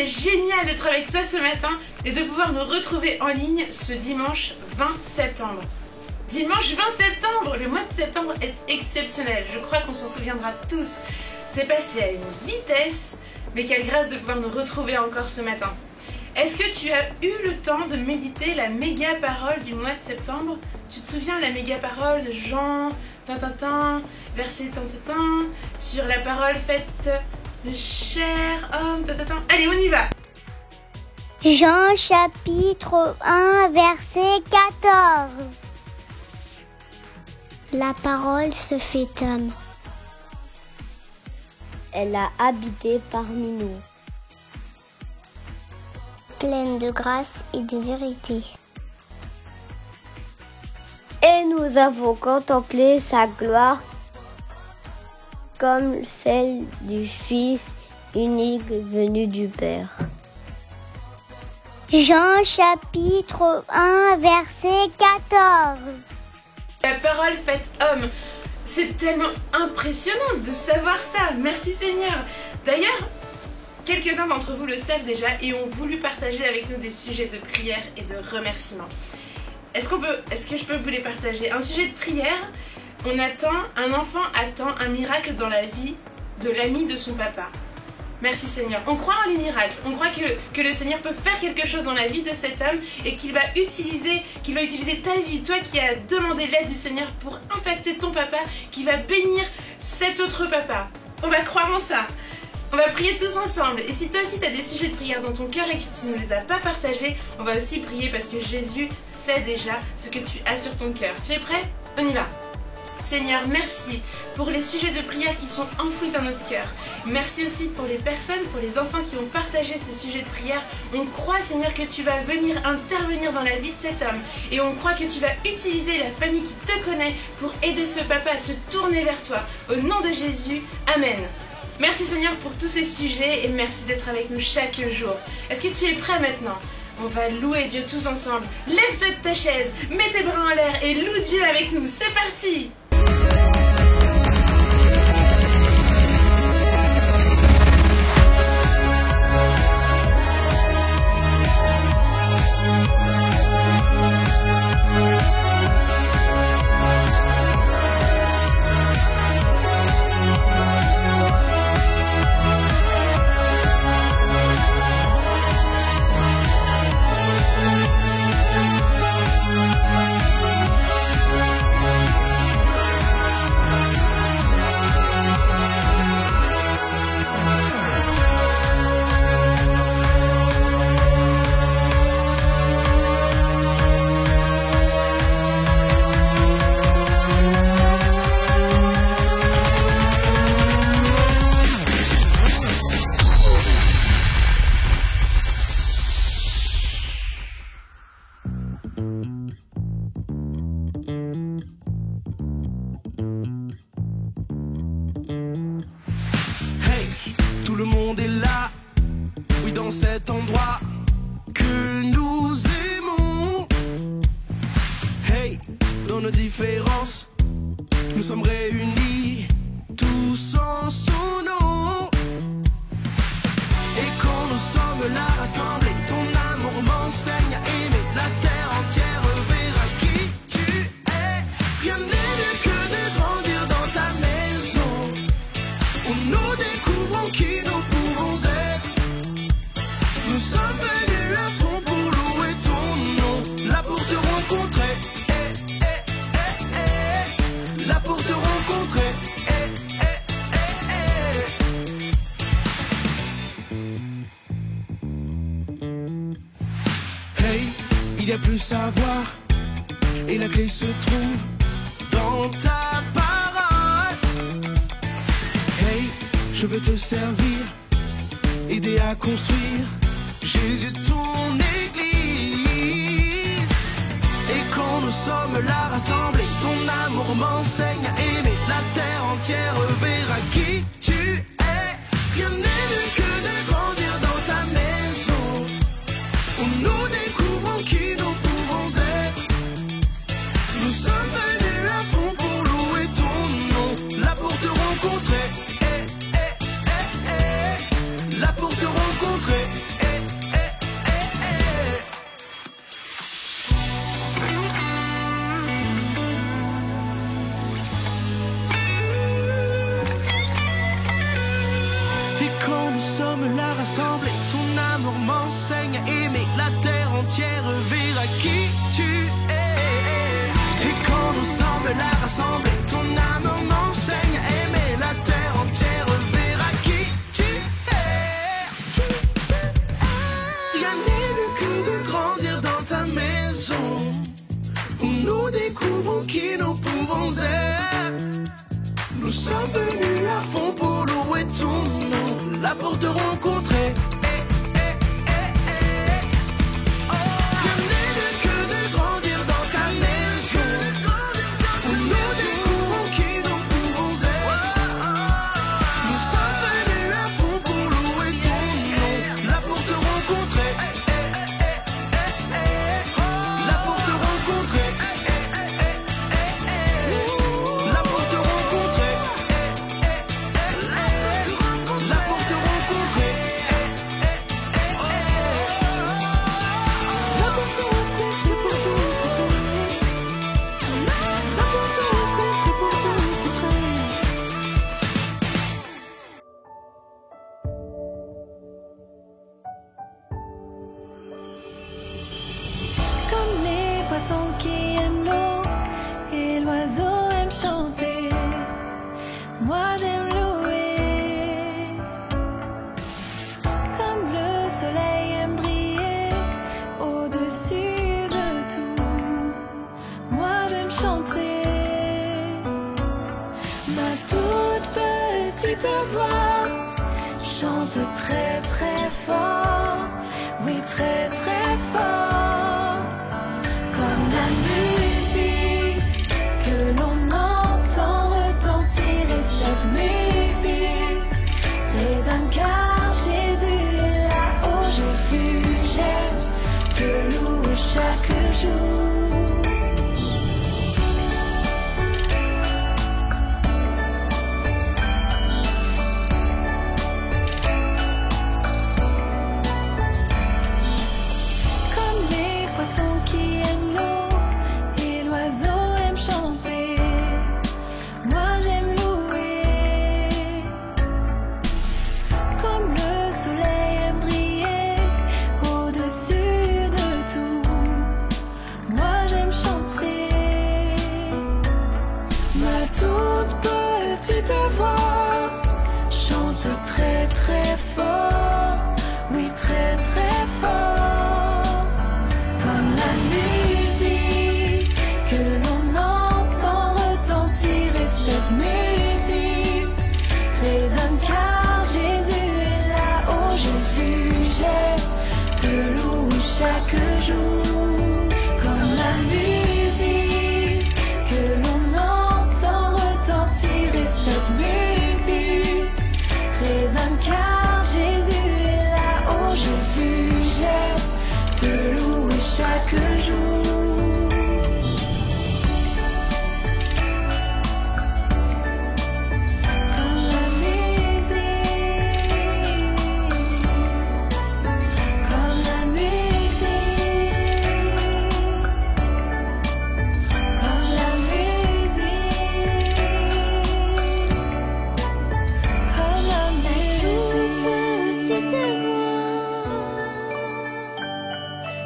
c'est génial d'être avec toi ce matin et de pouvoir nous retrouver en ligne ce dimanche 20 septembre. Dimanche 20 septembre, le mois de septembre est exceptionnel, je crois qu'on s'en souviendra tous. C'est passé à une vitesse, mais quelle grâce de pouvoir nous retrouver encore ce matin. Est-ce que tu as eu le temps de méditer la méga parole du mois de septembre? Tu te souviens la méga parole de Jean, verset sur la parole faite de chair, homme, Allez, on y va! Jean chapitre 1, verset 14. La parole se fait homme. Elle a habité parmi nous, pleine de grâce et de vérité. Et nous avons contemplé sa gloire comme celle du Fils unique venu du Père. Jean chapitre 1, verset 14. La parole faite homme. C'est tellement impressionnant de savoir ça. Merci Seigneur. D'ailleurs, quelques-uns d'entre vous le savent déjà et ont voulu partager avec nous des sujets de prière et de remerciement. Est-ce que je peux vous les partager? Un sujet de prière, un enfant attend un miracle dans la vie de l'ami de son papa. Merci Seigneur. On croit en les miracles. On croit que le Seigneur peut faire quelque chose dans la vie de cet homme et qu'il va utiliser ta vie, toi qui as demandé l'aide du Seigneur pour impacter ton papa, qui va bénir cet autre papa. On va croire en ça. On va prier tous ensemble. Et si toi aussi tu as des sujets de prière dans ton cœur et que tu ne les as pas partagés, on va aussi prier parce que Jésus sait déjà ce que tu as sur ton cœur. Tu es prêt? On y va. Seigneur, merci pour les sujets de prière qui sont enfouis dans notre cœur. Merci aussi pour les personnes, pour les enfants qui ont partagé ces sujets de prière. On croit, Seigneur, que tu vas venir intervenir dans la vie de cet homme. Et on croit que tu vas utiliser la famille qui te connaît pour aider ce papa à se tourner vers toi. Au nom de Jésus, Amen. Merci Seigneur pour tous ces sujets et merci d'être avec nous chaque jour. Est-ce que tu es prêt maintenant? On va louer Dieu tous ensemble. Lève-toi de ta chaise, mets tes bras en l'air et loue Dieu avec nous. C'est parti! Tout le monde est là, oui, dans cet endroit que nous aimons. Hey, dans nos différences, nous sommes réunis, tous en son nom. Et quand nous sommes là rassemblés, ton amour m'enseigne à aimer. La terre entière verra qui tu es. Rien n'est mieux que de grandir dans ta maison, où nous découvrons qui nous pouvons être. Nous sommes venus à fond pour louer ton nom, là pour te rencontrer. Là pour te rencontrer. Hey, il y a plus à voir et la clé se trouve dans ta parole. Hey, je veux te servir, aider à construire Jésus ton église. Et quand nous sommes là rassemblés, ton amour m'enseigne à aimer. La terre entière verra qui tu es. Rien n'est mieux que de grandir dans ta maison, où nous découvrons qui nous pouvons être. Nous sommes venus à fond pour louer ton nom, là pour te rencontrer. Là pour te rencontrer. amour m'enseigne à aimer, la terre entière verra qui tu es. Et quand nous sommes là rassemblés, ton amour m'enseigne à aimer, la terre entière verra qui tu es. Rien n'est mieux que de grandir dans ta maison, où nous découvrons qui nous pouvons être. Nous sommes venus à fond pour louer ton nom, là pour te rencontrer. Moi j'aime louer, comme le soleil aime briller au-dessus de tout. Moi j'aime chanter, ma toute petite voix chante très très fort, oui très très fort, comme la musique que l'on entend retentir. Cette musique résonne car Jésus est là. Oh Jésus, j'aime te louer chaque jour. Comme les poissons qui aiment l'eau et l'oiseau aime chanter, moi j'aime voix chante très très fort, oui très très fort, comme la musique que l'on entend retentir. Et cette musique résonne car Jésus est là. Oh Jésus, j'aime te louer chaque jour, comme la musique que l'on entend retentir. Et cette musique résonne car Jésus est là. Oh Jésus, j'aime te louer chaque jour.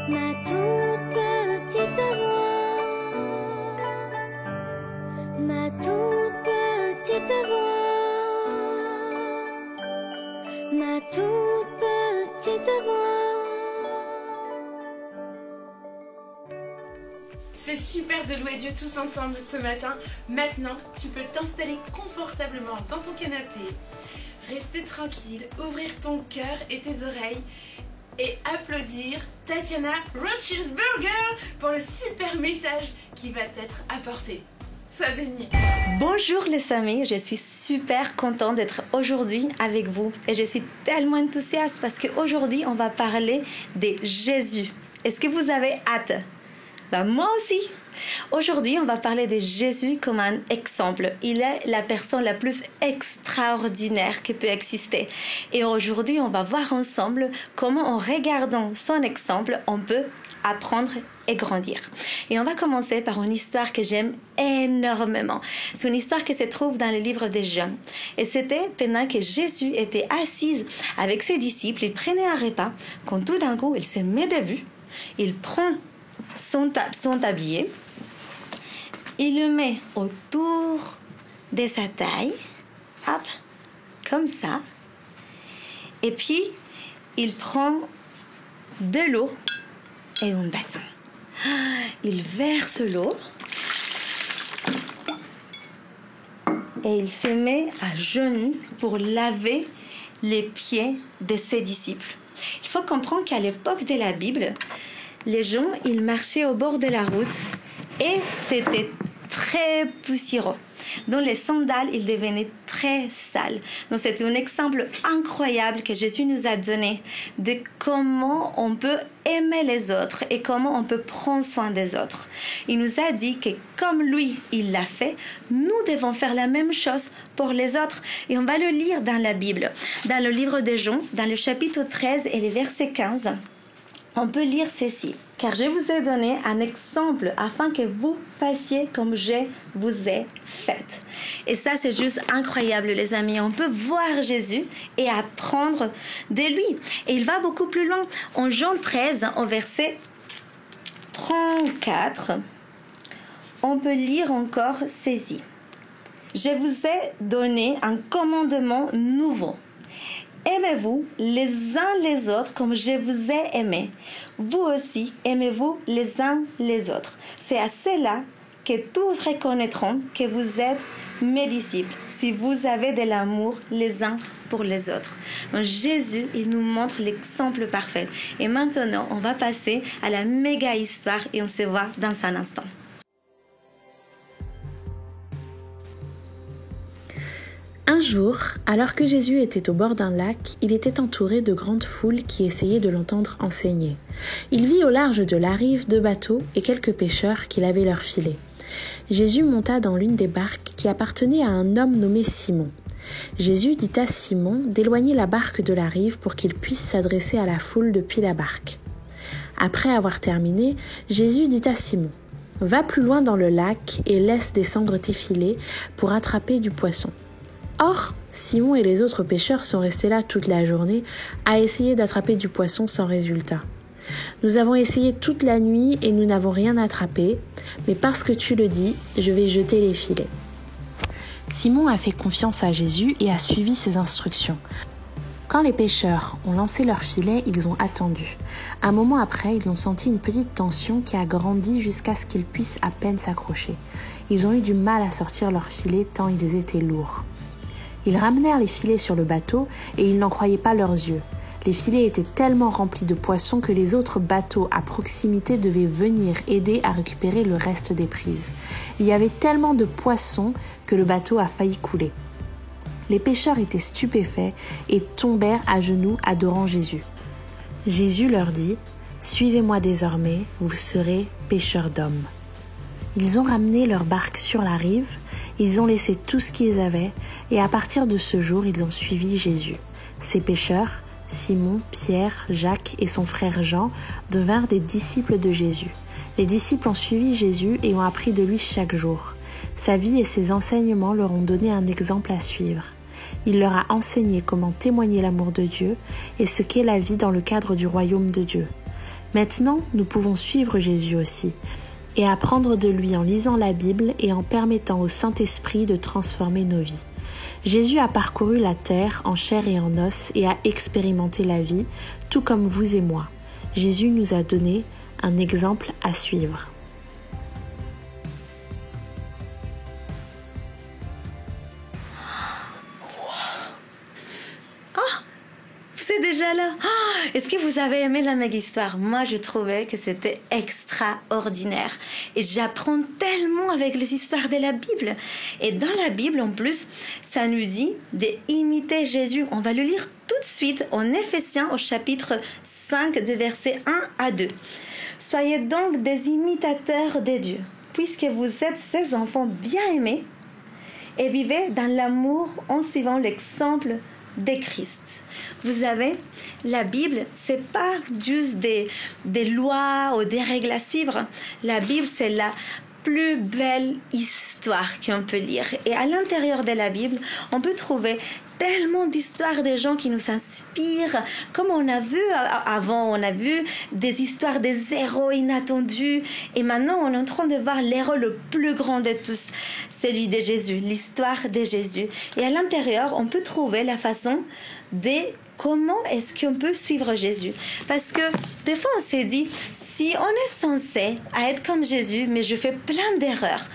Ma toute petite voix, ma toute petite voix. C'est super de louer Dieu tous ensemble ce matin. Maintenant, tu peux t'installer confortablement dans ton canapé, rester tranquille, ouvrir ton cœur et tes oreilles et applaudir Tatiana Rothschildsberger pour le super message qui va t'être apporté. Sois béni. Bonjour les amis, je suis super contente d'être aujourd'hui avec vous et je suis tellement enthousiaste parce qu'aujourd'hui on va parler de Jésus. Est-ce que vous avez hâte? Moi aussi. Aujourd'hui, on va parler de Jésus comme un exemple. Il est la personne la plus extraordinaire qui peut exister. Et aujourd'hui, on va voir ensemble comment, en regardant son exemple, on peut apprendre et grandir. Et on va commencer par une histoire que j'aime énormément. C'est une histoire qui se trouve dans le livre des Jean. Et c'était pendant que Jésus était assis avec ses disciples, il prenait un repas, quand tout d'un coup, il se met debout, il prend son tablier, il le met autour de sa taille, hop, comme ça, et puis il prend de l'eau et un bassin. Il verse l'eau et il se met à genoux pour laver les pieds de ses disciples. Il faut comprendre qu'à l'époque de la Bible, les gens, ils marchaient au bord de la route et c'était très poussiéreux. Donc les sandales, ils devenaient très sales. Donc c'est un exemple incroyable que Jésus nous a donné de comment on peut aimer les autres et comment on peut prendre soin des autres. Il nous a dit que comme lui, il l'a fait, nous devons faire la même chose pour les autres. Et on va le lire dans la Bible, dans le livre de Jean, dans le chapitre 13 et le verset 15. On peut lire ceci. Car je vous ai donné un exemple afin que vous fassiez comme je vous ai fait. Et ça, c'est juste incroyable, les amis. On peut voir Jésus et apprendre de lui. Et il va beaucoup plus loin. En Jean 13, au verset 34, on peut lire encore ceci. Je vous ai donné un commandement nouveau. Aimez-vous les uns les autres comme je vous ai aimé. Vous aussi, aimez-vous les uns les autres. C'est à cela que tous reconnaîtront que vous êtes mes disciples, si vous avez de l'amour les uns pour les autres. Donc Jésus, il nous montre l'exemple parfait. Et maintenant, on va passer à la méga histoire et on se voit dans un instant. Un jour, alors que Jésus était au bord d'un lac, il était entouré de grandes foules qui essayaient de l'entendre enseigner. Il vit au large de la rive 2 bateaux et quelques pêcheurs qui lavaient leurs filets. Jésus monta dans l'une des barques qui appartenait à un homme nommé Simon. Jésus dit à Simon d'éloigner la barque de la rive pour qu'il puisse s'adresser à la foule depuis la barque. Après avoir terminé, Jésus dit à Simon « Va plus loin dans le lac et laisse descendre tes filets pour attraper du poisson. » Or, Simon et les autres pêcheurs sont restés là toute la journée à essayer d'attraper du poisson sans résultat. Nous avons essayé toute la nuit et nous n'avons rien attrapé, mais parce que tu le dis, je vais jeter les filets. Simon a fait confiance à Jésus et a suivi ses instructions. Quand les pêcheurs ont lancé leurs filets, ils ont attendu. Un moment après, ils ont senti une petite tension qui a grandi jusqu'à ce qu'ils puissent à peine s'accrocher. Ils ont eu du mal à sortir leurs filets tant ils étaient lourds. Ils ramenèrent les filets sur le bateau et ils n'en croyaient pas leurs yeux. Les filets étaient tellement remplis de poissons que les autres bateaux à proximité devaient venir aider à récupérer le reste des prises. Il y avait tellement de poissons que le bateau a failli couler. Les pêcheurs étaient stupéfaits et tombèrent à genoux adorant Jésus. Jésus leur dit « Suivez-moi désormais, vous serez pêcheurs d'hommes. » Ils ont ramené leur barque sur la rive, ils ont laissé tout ce qu'ils avaient et à partir de ce jour, ils ont suivi Jésus. Ces pêcheurs, Simon, Pierre, Jacques et son frère Jean devinrent des disciples de Jésus. Les disciples ont suivi Jésus et ont appris de lui chaque jour. Sa vie et ses enseignements leur ont donné un exemple à suivre. Il leur a enseigné comment témoigner l'amour de Dieu et ce qu'est la vie dans le cadre du royaume de Dieu. Maintenant, nous pouvons suivre Jésus aussi et apprendre de lui en lisant la Bible et en permettant au Saint-Esprit de transformer nos vies. Jésus a parcouru la terre en chair et en os et a expérimenté la vie, tout comme vous et moi. Jésus nous a donné un exemple à suivre. Vous êtes déjà là. Est-ce que vous vous avez aimé la méga histoire. Moi, je trouvais que c'était extraordinaire. Et j'apprends tellement avec les histoires de la Bible. Et dans la Bible, en plus, ça nous dit d'imiter Jésus. On va le lire tout de suite en Éphésiens au chapitre 5, de versets 1 à 2. Soyez donc des imitateurs de Dieu, puisque vous êtes ses enfants bien-aimés, et vivez dans l'amour en suivant l'exemple de Christ. Vous savez, la Bible, c'est pas juste des lois ou des règles à suivre. La Bible, c'est la plus belle histoire qu'on peut lire. Et à l'intérieur de la Bible, on peut trouver tellement d'histoires de gens qui nous inspirent. Comme on a vu avant, on a vu des histoires des héros inattendus. Et maintenant, on est en train de voir l'héros le plus grand de tous, celui de Jésus, l'histoire de Jésus. Et à l'intérieur, on peut trouver la façon de comment est-ce qu'on peut suivre Jésus. Parce que des fois, on s'est dit, si on est censé être comme Jésus, mais je fais plein d'erreurs,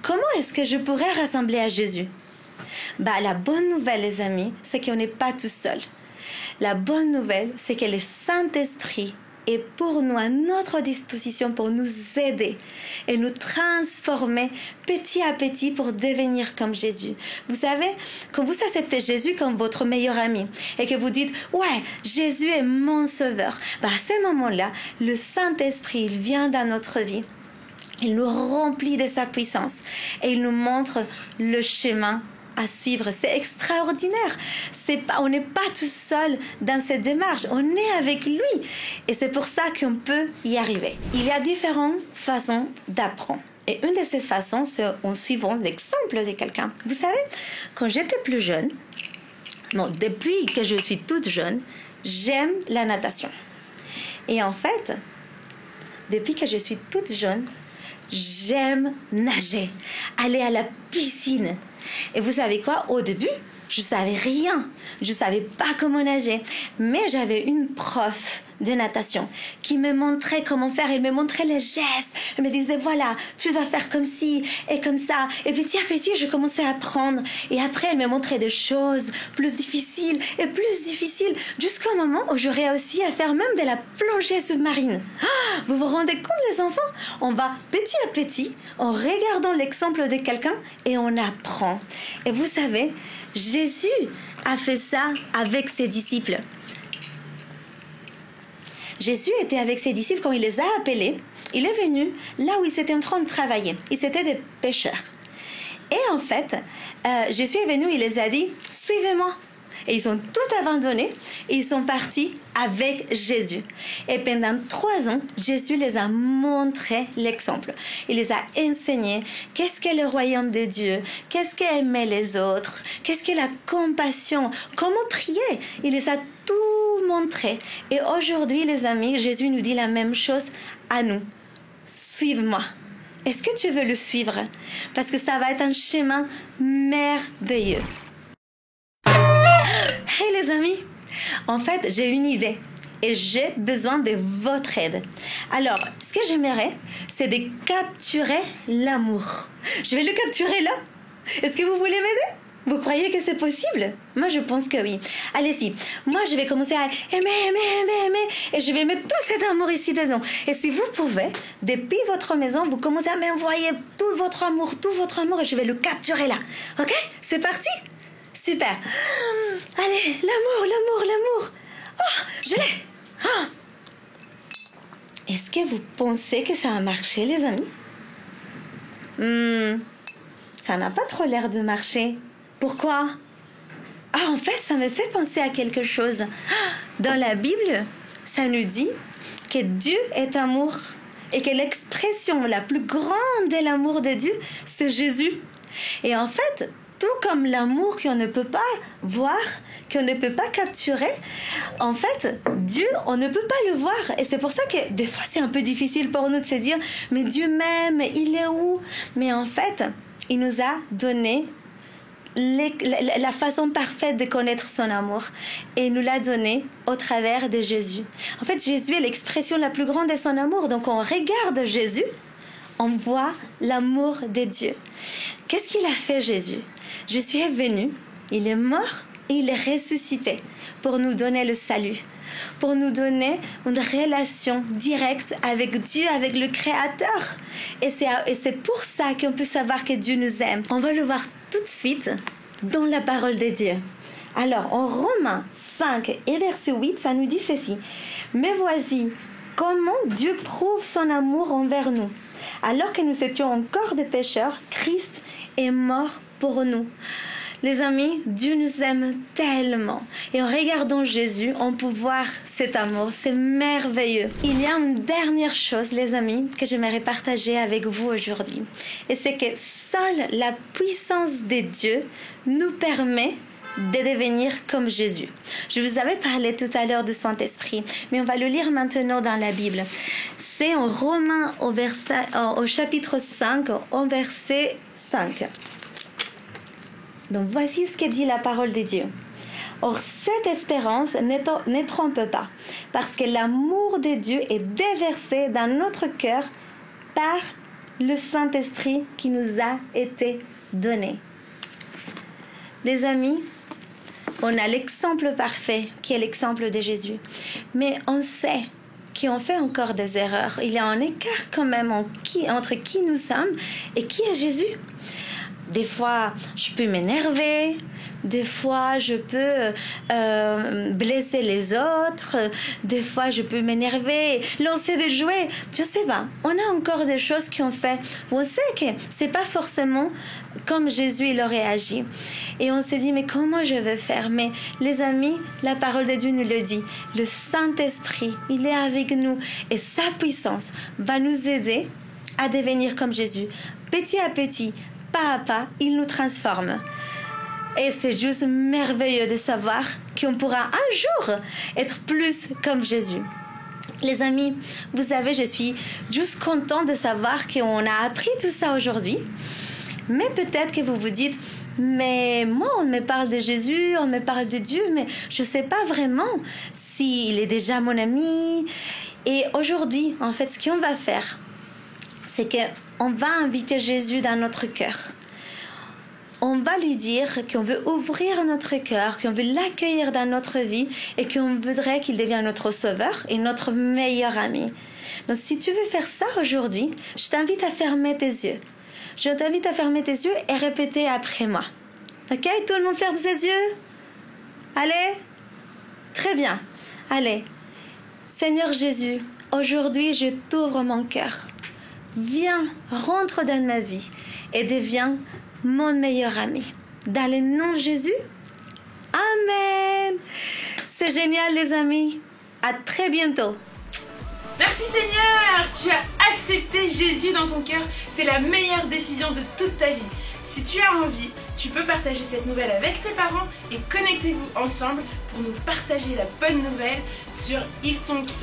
comment est-ce que je pourrais ressembler à Jésus? La bonne nouvelle, les amis, c'est qu'on n'est pas tout seul. La bonne nouvelle, c'est que le Saint-Esprit est pour nous à notre disposition pour nous aider et nous transformer petit à petit pour devenir comme Jésus. Vous savez, quand vous acceptez Jésus comme votre meilleur ami et que vous dites « Ouais, Jésus est mon sauveur », à ce moment-là, le Saint-Esprit, il vient dans notre vie. Il nous remplit de sa puissance et il nous montre le chemin à suivre. C'est extraordinaire. On n'est pas tout seul dans cette démarche. On est avec lui. Et c'est pour ça qu'on peut y arriver. Il y a différentes façons d'apprendre. Et une de ces façons, c'est en suivant l'exemple de quelqu'un. Vous savez, quand j'étais plus jeune, depuis que je suis toute jeune, j'aime la natation. Et en fait, depuis que je suis toute jeune, j'aime nager, aller à la piscine. Et vous savez quoi? Au début, je savais rien. Je savais pas comment nager. Mais j'avais une prof de natation qui me montrait comment faire. Elle me montrait les gestes. Elle me disait, voilà, tu dois faire comme ci et comme ça. Et petit à petit, je commençais à apprendre. Et après, elle me montrait des choses plus difficiles et plus difficiles. Jusqu'au moment où je réussis à faire même de la plongée sous-marine. Vous vous rendez compte, les enfants? On va petit à petit, en regardant l'exemple de quelqu'un, et on apprend. Et vous savez, Jésus a fait ça avec ses disciples. Jésus était avec ses disciples quand il les a appelés. Il est venu là où ils étaient en train de travailler. Ils étaient des pêcheurs. Et en fait, Jésus est venu, il les a dit « Suivez-moi ». Et ils ont tout abandonné et ils sont partis avec Jésus. Et pendant 3 ans, Jésus les a montré l'exemple. Il les a enseignés qu'est-ce qu'est le royaume de Dieu, qu'est-ce qu'est aimer les autres, qu'est-ce qu'est la compassion, comment prier. Il les a tout montré. Et aujourd'hui, les amis, Jésus nous dit la même chose à nous. Suive-moi. Est-ce que tu veux le suivre? Parce que ça va être un chemin merveilleux. Hey les amis, en fait, j'ai une idée et j'ai besoin de votre aide. Alors, ce que j'aimerais, c'est de capturer l'amour. Je vais le capturer là. Est-ce que vous voulez m'aider? Vous croyez que c'est possible? Moi, je pense que oui. Allez-y. Moi, je vais commencer à aimer. Et je vais mettre tout cet amour ici dedans. Et si vous pouvez, depuis votre maison, vous commencez à m'envoyer tout votre amour. Et je vais le capturer là. Ok? C'est parti? Super. Allez, l'amour. Oh, je l'ai. Oh. Est-ce que vous pensez que ça a marché, les amis? Ça n'a pas trop l'air de marcher. Pourquoi? En fait, ça me fait penser à quelque chose. Dans la Bible, ça nous dit que Dieu est amour et que l'expression la plus grande de l'amour de Dieu, c'est Jésus. Et en fait, tout comme l'amour qu'on ne peut pas voir, qu'on ne peut pas capturer, en fait, Dieu, on ne peut pas le voir. Et c'est pour ça que des fois, c'est un peu difficile pour nous de se dire « Mais Dieu m'aime, il est où ?» Mais en fait, il nous a donné la façon parfaite de connaître son amour. Et il nous l'a donné au travers de Jésus. En fait, Jésus est l'expression la plus grande de son amour. Donc, on regarde Jésus, on voit l'amour de Dieu. Qu'est-ce qu'il a fait, Jésus? Jésus est venu, il est mort et il est ressuscité pour nous donner le salut. pour nous donner une relation directe avec Dieu, avec le Créateur. Et c'est pour ça qu'on peut savoir que Dieu nous aime. On va le voir tout de suite dans la parole de Dieu. Alors, en Romains 5 et verset 8, ça nous dit ceci. « Mais voici comment Dieu prouve son amour envers nous. Alors que nous étions encore des pécheurs, Christ est mort pour nous. » Les amis, Dieu nous aime tellement. Et en regardant Jésus, on peut voir cet amour. C'est merveilleux. Il y a une dernière chose, les amis, que j'aimerais partager avec vous aujourd'hui. Et c'est que seule la puissance de Dieu nous permet de devenir comme Jésus. Je vous avais parlé tout à l'heure du Saint-Esprit, mais on va le lire maintenant dans la Bible. C'est en Romains au chapitre 5, au verset 5. Donc voici ce que dit la parole de Dieu. Or, cette espérance ne trompe pas, parce que l'amour de Dieu est déversé dans notre cœur par le Saint-Esprit qui nous a été donné. Les amis, on a l'exemple parfait qui est l'exemple de Jésus. Mais on sait qu'on fait encore des erreurs. Il y a un écart quand même entre qui nous sommes et qui est Jésus. Des fois, je peux m'énerver. Des fois, je peux blesser les autres. Des fois, je peux m'énerver, lancer des jouets. Je sais pas. On a encore des choses qu'on fait. On sait que c'est pas forcément comme Jésus il aurait agi. Et on s'est dit, mais comment je vais faire? Mais les amis, la parole de Dieu nous le dit. Le Saint-Esprit, il est avec nous. Et sa puissance va nous aider à devenir comme Jésus. Petit à petit, pas à pas, il nous transforme. Et c'est juste merveilleux de savoir qu'on pourra un jour être plus comme Jésus. Les amis, vous savez, je suis juste contente de savoir qu'on a appris tout ça aujourd'hui. Mais peut-être que vous vous dites, mais moi, on me parle de Jésus, on me parle de Dieu, mais je ne sais pas vraiment s'il est déjà mon ami. Et aujourd'hui, en fait, ce qu'on va faire, c'est qu'on va inviter Jésus dans notre cœur. On va lui dire qu'on veut ouvrir notre cœur, qu'on veut l'accueillir dans notre vie et qu'on voudrait qu'il devienne notre sauveur et notre meilleur ami. Donc, si tu veux faire ça aujourd'hui, je t'invite à fermer tes yeux. Je t'invite à fermer tes yeux et répéter après moi. Ok? Tout le monde ferme ses yeux? Allez? Très bien. Allez. Seigneur Jésus, aujourd'hui, je t'ouvre mon cœur. Viens, rentre dans ma vie et deviens mon meilleur ami. Dans le nom de Jésus, Amen. C'est génial, les amis. À très bientôt. Merci Seigneur, tu as accepté Jésus dans ton cœur. C'est la meilleure décision de toute ta vie. Si tu as envie, tu peux partager cette nouvelle avec tes parents et connectez-vous ensemble pour nous partager la bonne nouvelle sur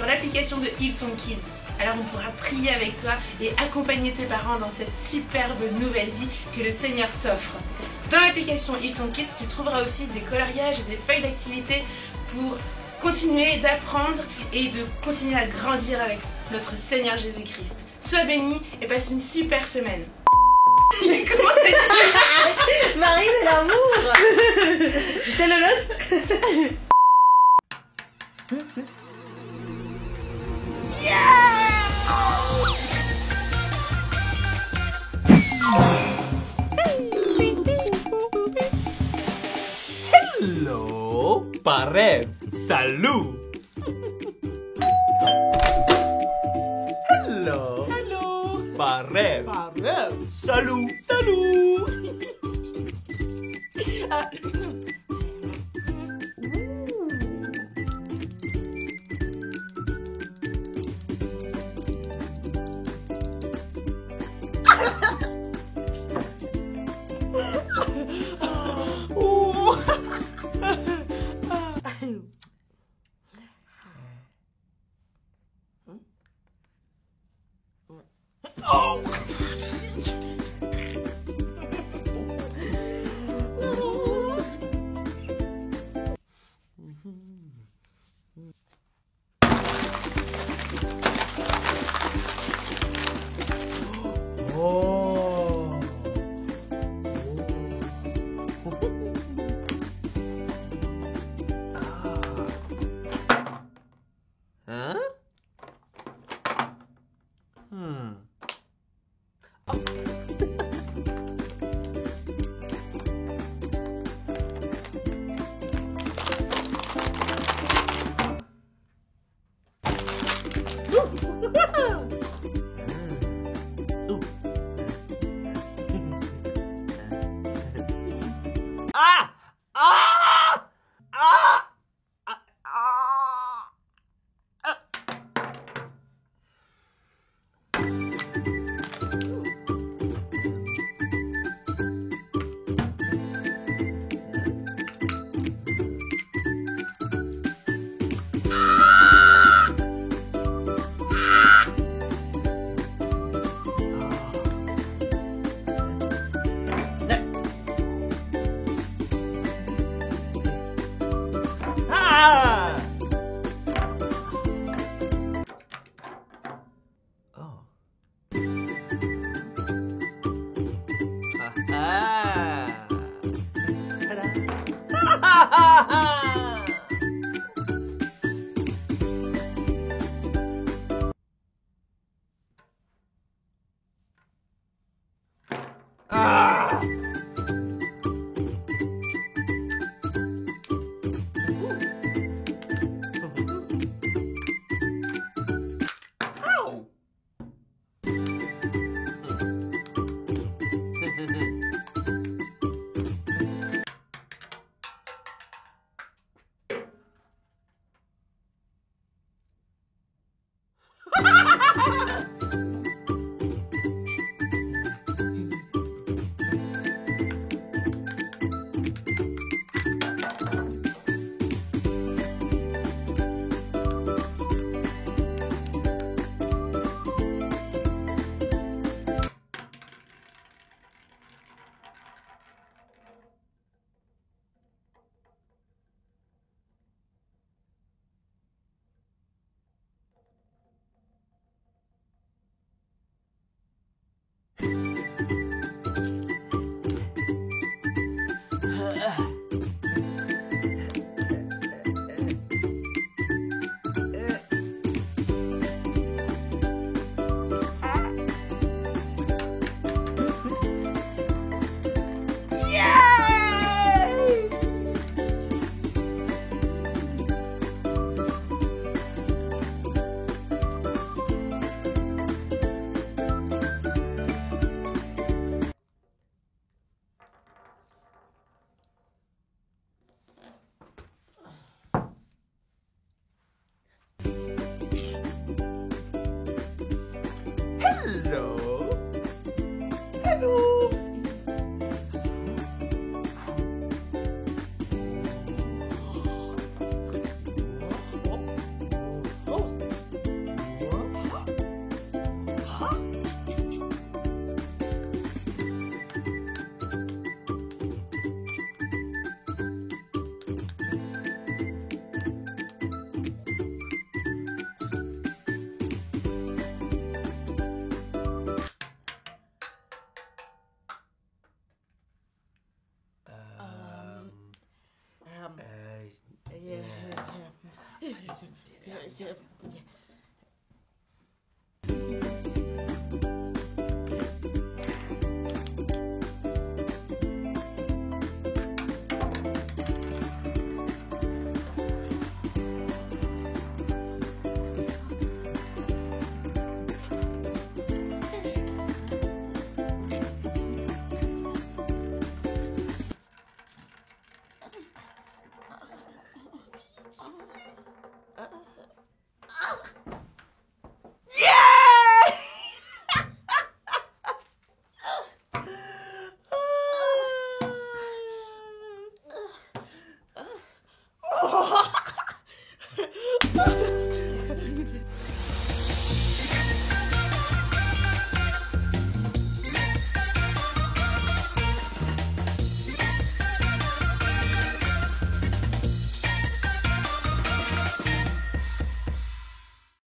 l'application de Hillsong Kids. Alors on pourra prier avec toi et accompagner tes parents dans cette superbe nouvelle vie que le Seigneur t'offre. Dans l'application Hillsong Kids, tu trouveras aussi des coloriages et des feuilles d'activité pour continuer d'apprendre et de continuer à grandir avec notre Seigneur Jésus-Christ. Sois béni et passe une super semaine. Comment t'as dit? Marie de l'amour. J'étais le nôtre. Hello, pareil, salut. Hello, hello, pareil, salut, salut.